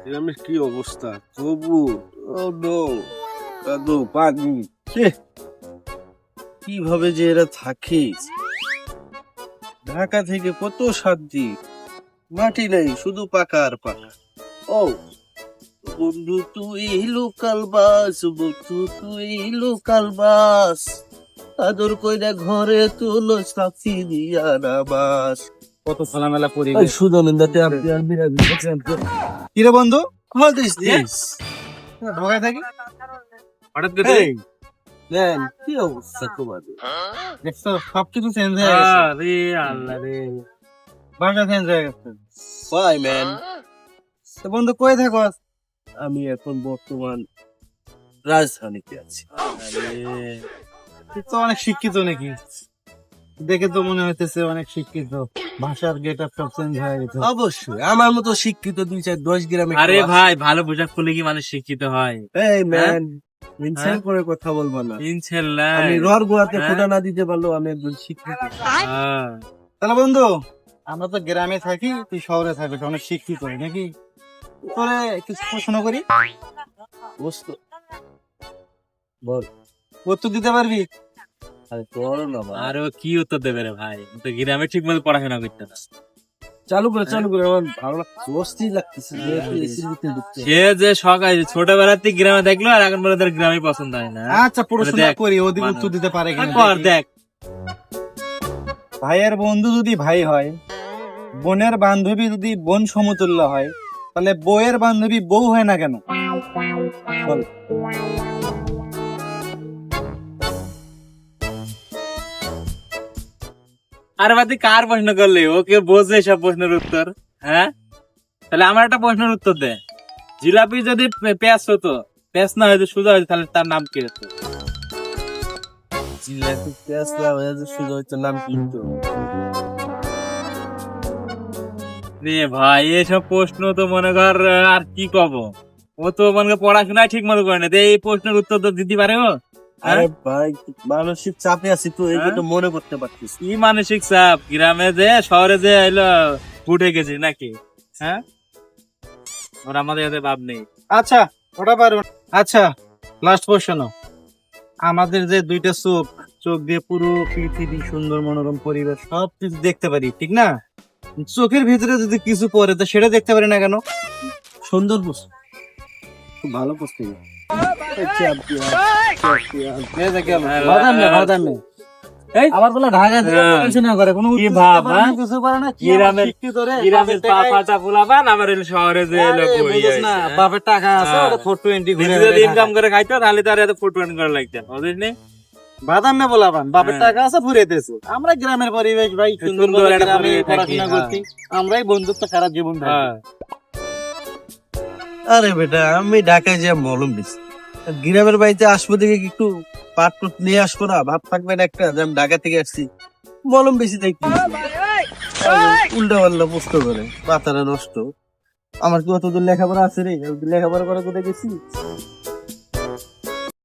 গ্রামের কি অবস্থা, তবু কাদো পানি কিভাবে যে এরা থাকে। ঢাকা থেকে কত শান্তি, মাটি নাই, শুধু পাকা আর পাকা। ও বন্ধু তুই লোকাল বাস, বন্ধু তুই লোকাল বাস, আদর কইরা ঘরে তুলো সাথী দিয়া না বাস। কত খোলামেলা পরিবেশ। সুদানন্দাতে কিরে বন্ধু, What is this? ঢাকায় থাকি হঠাৎ করে Hey, man, কি অবস্থা তোমাদের? দেখছো সবকিছু চেঞ্জ হয়ে গেছে। আরে আল্লাহ রে, বাসা চেঞ্জ হয়ে গেছে। Why, man? তো বন্ধু কই থাকো? আমি এখন বর্তমান রাজধানীতে আছি। তুই তো অনেক শিক্ষিত নাকি? দেখে তো মনে হইতেছে অনেক শিক্ষিত। ভাষার গেট আপ সব চেঞ্জ হয়ে গেছে। অবশ্যই আমার মতো শিক্ষিত 2-4-10 গ্রামে। আরে ভাই, ভালো পোশাক পরলে কি মানুষ শিক্ষিত হয়? এই ম্যান, ইনসান করে কথা বলবো না। ইনশাল্লাহ। আমি রর গোয়াতে ফোঁটা না দিতে পারলেও আমি একজন শিক্ষিত। হ্যাঁ। তাহলে বন্ধু, আমরা তো গ্রামে থাকি, তুই শহরে থাকিস, অনেক শিক্ষিত নাকি? তোরে কিছু প্রশ্ন করি, বুঝতো? বল। উত্তর দিতে পারবি? আরে তোর না ভাই। আরে ও কি উত্তর দেবে রে ভাই? ও তো গ্রামে ঠিক মতো পড়াশোনা করতে না। চালু করে আমার ভালো লাগছে, অস্থির লাগতেছে যে তুই এসির ভিতরে ঢুকতে। সে যে সকাল ছোটবেলা থেকে গ্রামে দেখলো, আর এখন বলে তার গ্রামে পছন্দ হয় না। আচ্ছা প্রশ্ন দেখ, করি, ওদিকে মানুষ। উত্তর দিতে পারে কিনা কর দেখি। দেখ। ভাইয়ের বন্ধু যদি ভাই হয়, বোনের বান্ধবী যদি বোন সমতুল্য হয়, তাহলে বউয়ের বান্ধবী বউ হয় না কেন? বল। আরে ভাই, তুই কার প্রশ্ন করলি? ওকে বোঝে সব প্রশ্নের উত্তর? হ্যাঁ, তাহলে আমার একটা প্রশ্নের উত্তর দে। জিলাপি যদি পেঁয়াজ হতো, পেঁয়াজ না হয়তো সোজা হয়তো, তাহলে তার নাম কি হতো? জিলাপি পেঁয়াজলা হয়ে যে শুধু হচ্ছে নাম কিন্তু। রে ভাই, এসব প্রশ্ন তো মনে কর আর কি কব, ও তো মনে কর পড়াশোনায় ঠিক মতো করে না, তো এই প্রশ্নের উত্তর তো দিতে পারে ও? আরে ভাই, মানসিক চাপে আছি তো, এইগুলো মনে করতে পারছিস। কি মানসিক চাপ? গ্রামে যে শহরে যে এলো উঠে গেছি নাকি? হ্যাঁ, ওর আমাদের এতে ভাব নেই। আচ্ছা ওটা পারবো না। আচ্ছা লাস্ট কোশ্চেন, আমাদের যে দুইটা চোখ, চোখ দিয়ে পুরো পৃথিবী, সুন্দর মনোরম পরিবেশ সব কিছু দেখতে পারি, ঠিক না? চোখের ভিতরে যদি কিছু পড়ে তো সেটা দেখতে পারি না কেন? সুন্দর প্রশ্ন, খুব ভালো প্রশ্ন। আবার বলে ঢাকা থেকে পড়াশোনা করে, কোনো কি উত্তর ভাব, দিতে পারে না, কিছু পারে না, কি গ্রামের- শিক্ষিত রে, গ্রামের বাপের টাকায়- পাঁচা ফুলাবান, আমার এলো শহরে যে এলো আরে, বই বুঝোস না, আছে। বাপের টাকা আছে, হ্যাঁ। ওটা 420 ঘুরে নিজে যদি ইনকাম করে খাইতো, তাহলে তার এত ফুটবান করা লাগতো, বুঝিস নি? বাদাম না বলাবান, বাপের হ্যাঁ। টাকা আছে ফুরেতেছে। আমরা গ্রামের পরিবেশ ভাই, সুন্দর সুন্দর একটা গ্রামে পরিবেশ থাকি, পড়াশোনা করছি, আমরাই বন্ধুত্ব সারা জীবন থাকি। হ্যাঁ। আরে বেটা, আমি ঢাকায় যে মলম বেশি, গ্রামের বাড়িতে আসবো দেখে একটু পাট টুট নিয়ে আসবো না, ভাব থাকবে না একটা যে আমি ঢাকা থেকে আসছি। মলম বেশি তাই কি উল্টা পাল্টা প্রশ্ন করে, মাথাটা নষ্ট। আমার কি অত দূর লেখাপড়া আছে রে? আমি কি লেখাপড়া করে কোথায় গেছি?